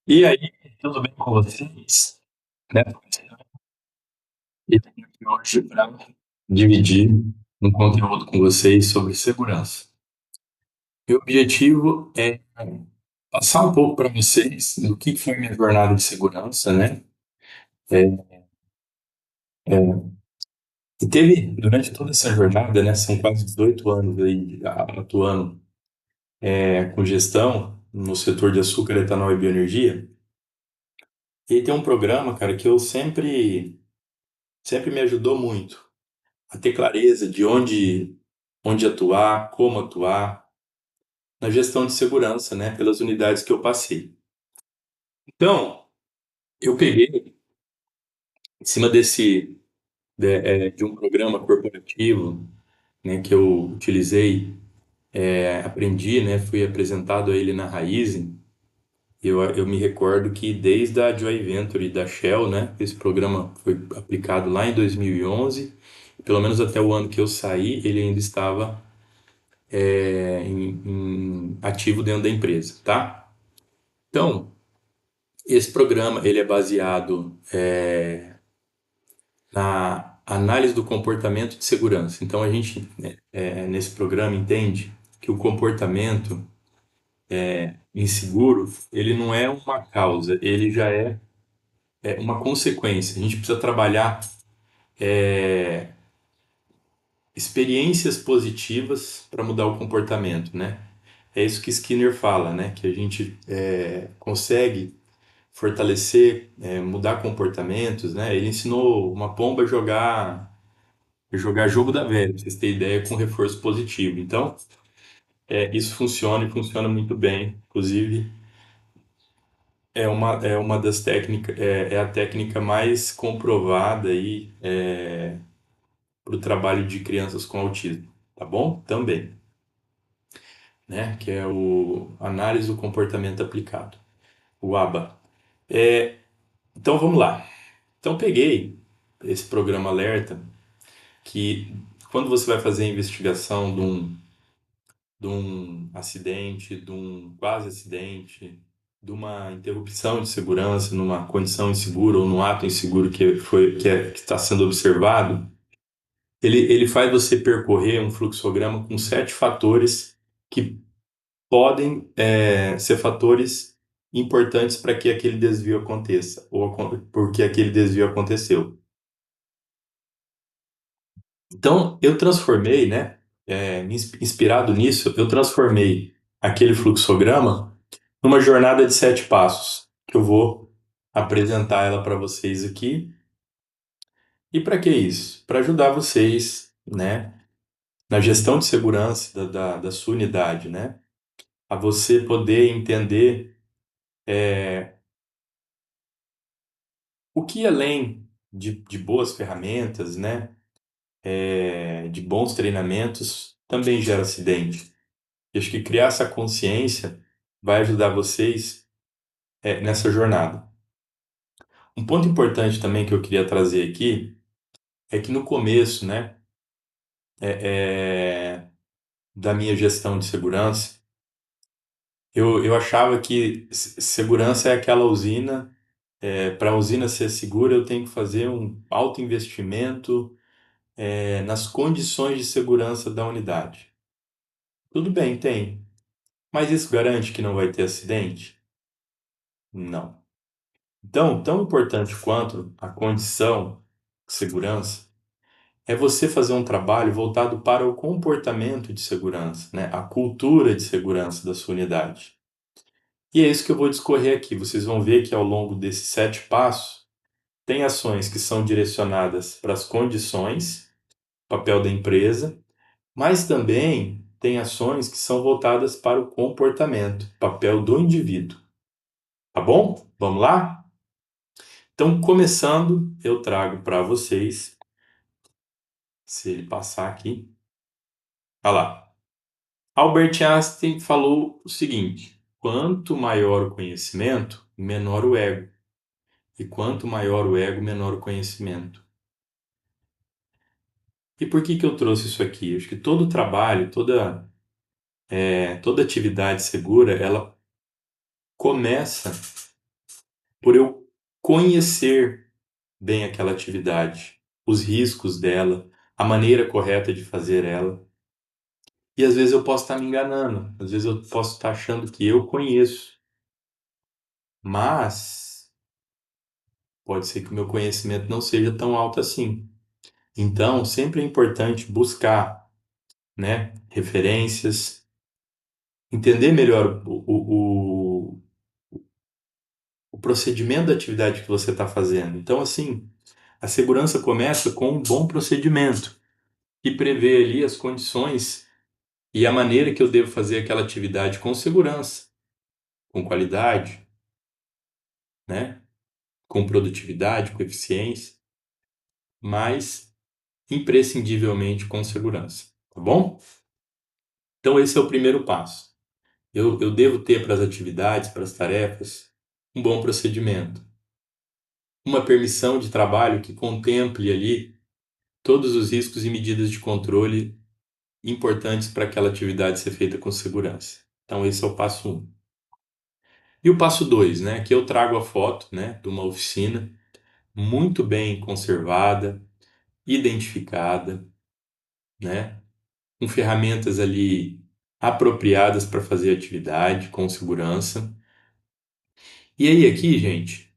E aí, tudo bem com vocês? Né? E tenho aqui hoje para dividir um conteúdo com vocês sobre segurança. Meu objetivo é passar um pouco para vocês do que foi minha jornada de segurança, né? É, é, e teve, durante toda essa jornada, né, são quase 18 anos aí atuando com gestão no setor de açúcar, etanol e bioenergia. E tem um programa, cara, que eu sempre me ajudou muito a ter clareza de onde atuar, como atuar na gestão de segurança, né, pelas unidades que eu passei. Então, eu peguei em cima de um programa corporativo, né, que eu utilizei, aprendi, né, fui apresentado a ele na Raizen. Eu me recordo que desde a Joy Venture da Shell, né, esse programa foi aplicado lá em 2011, pelo menos até o ano que eu saí, ele ainda estava ativo dentro da empresa, tá? Então, esse programa ele é baseado na análise do comportamento de segurança. Então, a gente nesse programa entende que o comportamento inseguro ele não é uma causa, ele já é uma consequência. A gente precisa trabalhar experiências positivas para mudar o comportamento, né? É isso que Skinner fala, né? Que a gente consegue fortalecer, mudar comportamentos, né? Ele ensinou uma pomba a jogar jogo da velha, pra vocês terem ideia, com reforço positivo. Então, isso funciona e funciona muito bem. Inclusive, é uma das técnicas, é a técnica mais comprovada aí para o trabalho de crianças com autismo, tá bom? Também, né? Que é o análise do comportamento aplicado, o ABA. Então, vamos lá. Então, peguei esse programa Alerta que quando você vai fazer a investigação de um acidente, de um quase acidente, de uma interrupção de segurança numa condição insegura ou num ato inseguro que está sendo observado, ele faz você percorrer um fluxograma com 7 fatores que podem ser fatores importantes para que aquele desvio aconteça ou porque aquele desvio aconteceu. Então, eu transformei, né, inspirado nisso, eu transformei aquele fluxograma numa jornada de 7 passos, que eu vou apresentar ela para vocês aqui. E para que isso? Para ajudar vocês, né, na gestão de segurança da sua unidade, né, a você poder entender o que além de boas ferramentas, né, de bons treinamentos, também gera acidente. E acho que criar essa consciência vai ajudar vocês nessa jornada. Um ponto importante também que eu queria trazer aqui é que no começo, né, da minha gestão de segurança, eu achava que segurança é aquela usina. Para a usina ser segura, eu tenho que fazer um alto investimento nas condições de segurança da unidade. Tudo bem, tem. Mas isso garante que não vai ter acidente? Não. Então, tão importante quanto a condição de segurança é você fazer um trabalho voltado para o comportamento de segurança, né? A cultura de segurança da sua unidade. E é isso que eu vou discorrer aqui. Vocês vão ver que ao longo desses 7 passos, tem ações que são direcionadas para as condições, papel da empresa, mas também tem ações que são voltadas para o comportamento, papel do indivíduo. Tá bom? Vamos lá? Então, começando, eu trago para vocês, se ele passar aqui, olha lá. Albert Einstein falou o seguinte: quanto maior o conhecimento, menor o ego. E quanto maior o ego, menor o conhecimento. E por que eu trouxe isso aqui? Acho que todo trabalho, toda atividade segura, ela começa por eu conhecer bem aquela atividade, os riscos dela, a maneira correta de fazer ela. E às vezes eu posso estar me enganando, às vezes eu posso estar achando que eu conheço, mas pode ser que o meu conhecimento não seja tão alto assim. Então, sempre é importante buscar, né, referências, entender melhor o procedimento da atividade que você está fazendo. Então, assim, a segurança começa com um bom procedimento que prevê ali as condições e a maneira que eu devo fazer aquela atividade com segurança, com qualidade, né? Com produtividade, com eficiência, mas imprescindivelmente com segurança, tá bom? Então esse é o primeiro passo. Eu devo ter para as atividades, para as tarefas, um bom procedimento, uma permissão de trabalho que contemple ali todos os riscos e medidas de controle importantes para aquela atividade ser feita com segurança. Então esse é o passo 1. E o passo 2, né, que eu trago a foto, né, de uma oficina muito bem conservada, identificada, né, com ferramentas ali apropriadas para fazer a atividade com segurança. E aí aqui, gente,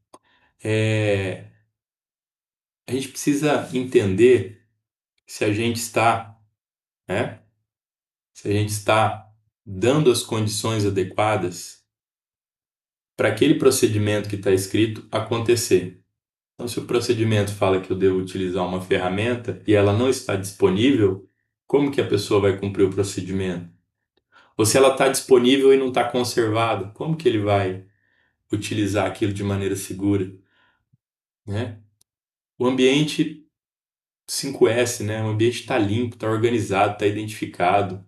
a gente precisa entender se a gente está, né, se a gente está dando as condições adequadas para aquele procedimento que está escrito acontecer. Então, se o procedimento fala que eu devo utilizar uma ferramenta e ela não está disponível, como que a pessoa vai cumprir o procedimento? Ou se ela está disponível e não está conservada, como que ele vai utilizar aquilo de maneira segura, né? O ambiente 5S, né? O ambiente está limpo, está organizado, está identificado.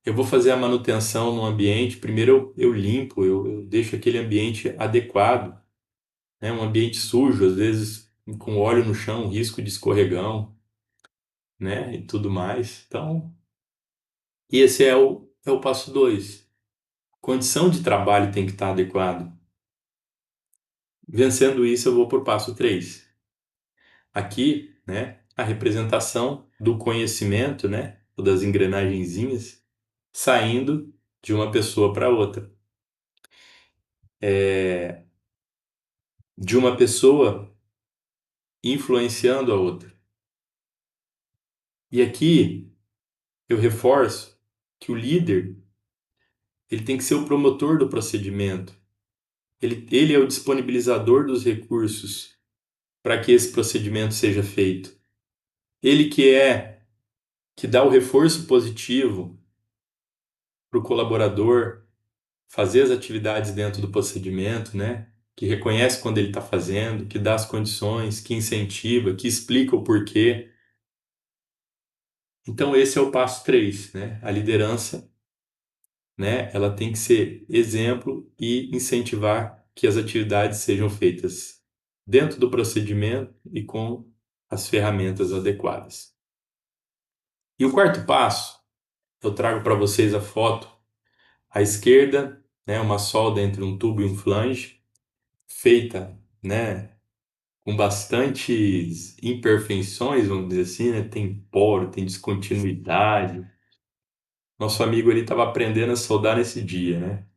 Eu vou fazer a manutenção no ambiente, primeiro eu limpo, eu deixo aquele ambiente adequado, né? Um ambiente sujo, às vezes com óleo no chão, risco de escorregão, né? E tudo mais. Então, e esse é o passo 2. Condição de trabalho tem que estar adequado. Vencendo isso, eu vou para o passo 3. Aqui, né, a representação do conhecimento, né, ou das engrenagenzinhas, saindo de uma pessoa para outra. De uma pessoa influenciando a outra. E aqui eu reforço que o líder ele tem que ser o promotor do procedimento. Ele é o disponibilizador dos recursos para que esse procedimento seja feito. Ele que dá o reforço positivo para o colaborador fazer as atividades dentro do procedimento, né? Que reconhece quando ele está fazendo, que dá as condições, que incentiva, que explica o porquê. Então esse é o passo 3, né? A liderança, né? Ela tem que ser exemplo e incentivar que as atividades sejam feitas dentro do procedimento e com as ferramentas adequadas. E o quarto passo, eu trago para vocês a foto à esquerda, né? Uma solda entre um tubo e um flange, feita, né? Com bastantes imperfeições, vamos dizer assim, né? Tem poro, tem descontinuidade. Nosso amigo ele estava aprendendo a soldar nesse dia, né?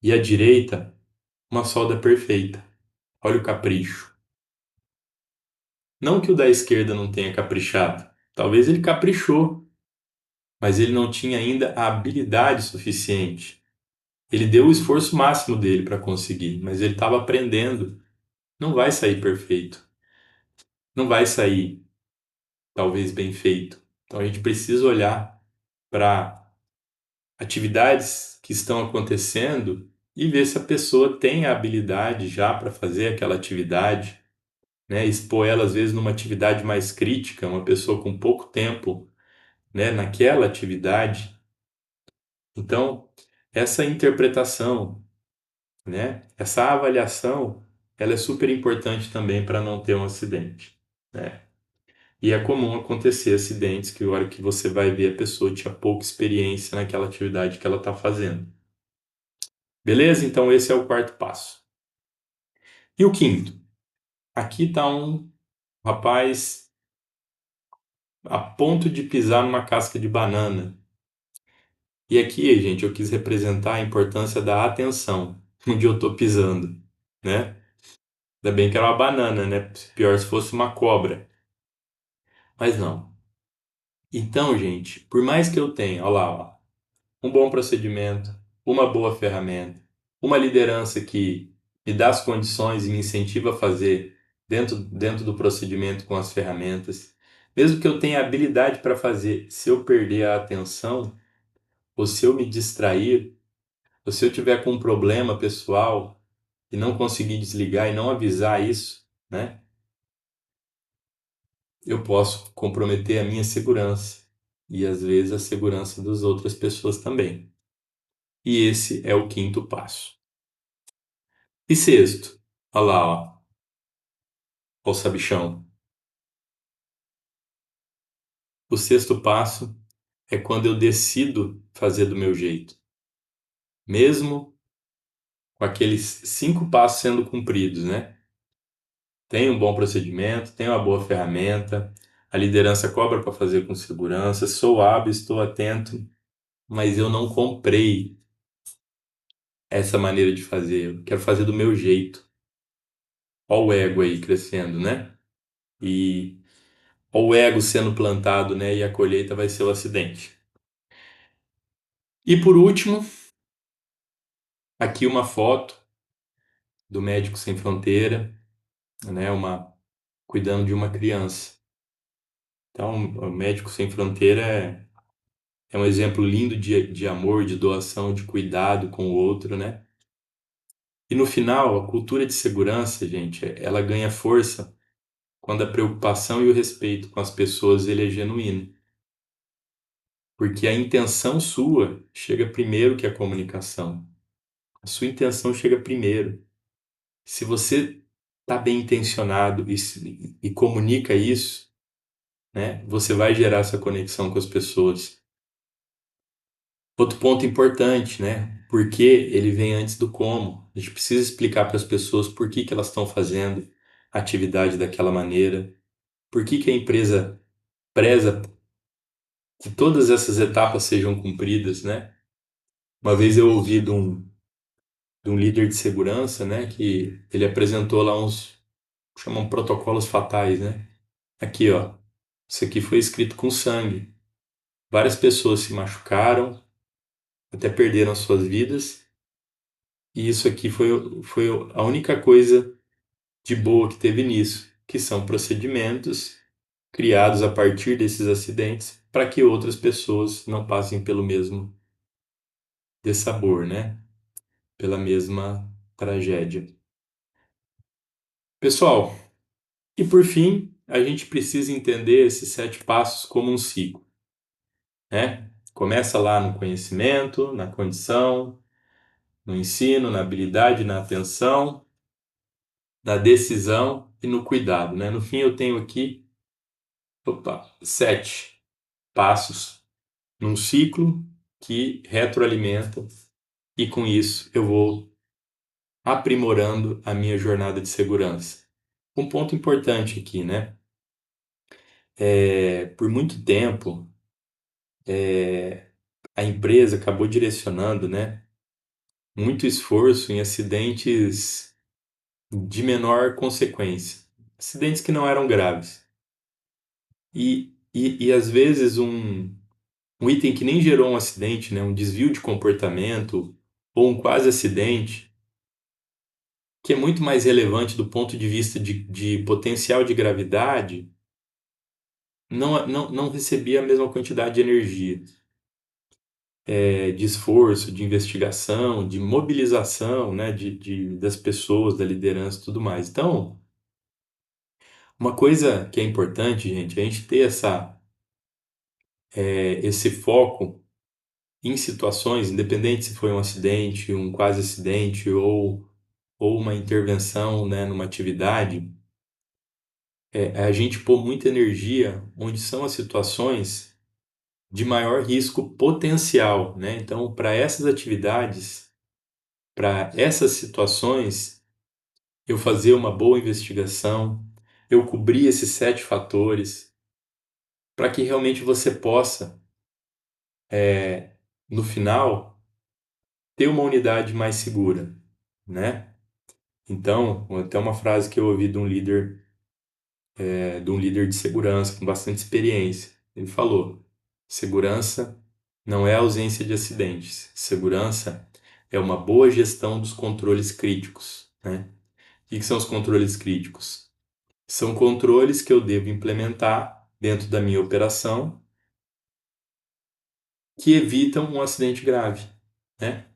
E à direita, uma solda perfeita. Olha o capricho. Não que o da esquerda não tenha caprichado. Talvez ele caprichou, mas ele não tinha ainda a habilidade suficiente. Ele deu o esforço máximo dele para conseguir, mas ele estava aprendendo. Não vai sair perfeito. Não vai sair, talvez, bem feito. Então a gente precisa olhar para atividades que estão acontecendo e ver se a pessoa tem a habilidade já para fazer aquela atividade, né? Expor ela às vezes numa atividade mais crítica, uma pessoa com pouco tempo, né, naquela atividade. Então, essa interpretação, né, essa avaliação, ela é super importante também para não ter um acidente, né? E é comum acontecer acidentes que a hora que você vai ver a pessoa tinha pouca experiência naquela atividade que ela está fazendo. Beleza? Então esse é o quarto passo. E o quinto? Aqui está um rapaz a ponto de pisar numa casca de banana. E aqui, gente, eu quis representar a importância da atenção onde eu estou pisando, né? Ainda bem que era uma banana, né? Pior se fosse uma cobra. Mas não. Então, gente, por mais que eu tenha, olha lá, ó, um bom procedimento, uma boa ferramenta, uma liderança que me dá as condições e me incentiva a fazer dentro do procedimento com as ferramentas, mesmo que eu tenha habilidade para fazer, se eu perder a atenção, ou se eu me distrair, ou se eu tiver com um problema pessoal e não conseguir desligar e não avisar isso, né? Eu posso comprometer a minha segurança e às vezes a segurança das outras pessoas também. E esse é o quinto passo. E sexto, olha lá, ó, o sabichão. O sexto passo é quando eu decido fazer do meu jeito, mesmo com aqueles 5 passos sendo cumpridos, né? Tem um bom procedimento, tem uma boa ferramenta, a liderança cobra para fazer com segurança, sou hábil, estou atento, mas eu não comprei essa maneira de fazer, eu quero fazer do meu jeito. Olha o ego aí crescendo, né? E olha o ego sendo plantado, né? E a colheita vai ser o acidente. E por último, aqui uma foto do Médico Sem Fronteira, né? Cuidando de uma criança. Então, o Médico Sem Fronteira é um exemplo lindo de amor, de doação, de cuidado com o outro, né? E no final, a cultura de segurança, gente, ela ganha força quando a preocupação e o respeito com as pessoas ele é genuíno. Porque a intenção sua chega primeiro que a comunicação. A sua intenção chega primeiro. Se você está bem intencionado e comunica isso, né, você vai gerar essa conexão com as pessoas. Outro ponto importante, né? Porque ele vem antes do como. A gente precisa explicar para as pessoas por que que elas estão fazendo a atividade daquela maneira, por que que a empresa preza que todas essas etapas sejam cumpridas, né? Uma vez eu ouvi de um líder de segurança, né, que ele apresentou lá chamam protocolos fatais, né? Aqui, ó, isso aqui foi escrito com sangue. Várias pessoas se machucaram, até perderam suas vidas, e isso aqui foi a única coisa de boa que teve nisso, que são procedimentos criados a partir desses acidentes para que outras pessoas não passem pelo mesmo dessabor, né? Pela mesma tragédia. Pessoal, e por fim, a gente precisa entender esses 7 passos como um ciclo, né? Começa lá no conhecimento, na condição, no ensino, na habilidade, na atenção, na decisão e no cuidado, né? No fim, eu tenho aqui, 7 passos num ciclo que retroalimenta e com isso eu vou aprimorando a minha jornada de segurança. Um ponto importante aqui, né? Por muito tempo, a empresa acabou direcionando, né, muito esforço em acidentes de menor consequência, acidentes que não eram graves. E às vezes um item que nem gerou um acidente, né, um desvio de comportamento ou um quase acidente, que é muito mais relevante do ponto de vista de potencial de gravidade, não recebia a mesma quantidade de energia, de esforço, de investigação, de mobilização, né, das pessoas, da liderança e tudo mais. Então, uma coisa que é importante, gente, é a gente ter esse foco em situações, independente se foi um acidente, um quase acidente ou uma intervenção, né, numa atividade, é a gente pôr muita energia onde são as situações de maior risco potencial, né? Então, para essas atividades, para essas situações, eu fazer uma boa investigação, eu cobrir esses 7 fatores, para que realmente você possa, no final, ter uma unidade mais segura, né? Então, até uma frase que eu ouvi de um líder de segurança com bastante experiência. Ele falou: segurança não é ausência de acidentes, segurança é uma boa gestão dos controles críticos, né? O que são os controles críticos? São controles que eu devo implementar dentro da minha operação que evitam um acidente grave, né?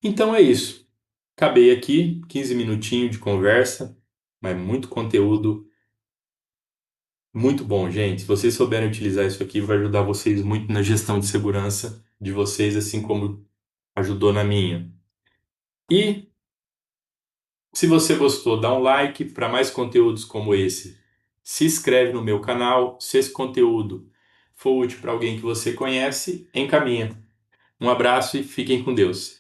Então é isso. Acabei aqui, 15 minutinhos de conversa, mas muito conteúdo, muito bom, gente. Se vocês souberem utilizar isso aqui, vai ajudar vocês muito na gestão de segurança de vocês, assim como ajudou na minha. E se você gostou, dá um like para mais conteúdos como esse. Se inscreve no meu canal. Se esse conteúdo for útil para alguém que você conhece, encaminha. Um abraço e fiquem com Deus.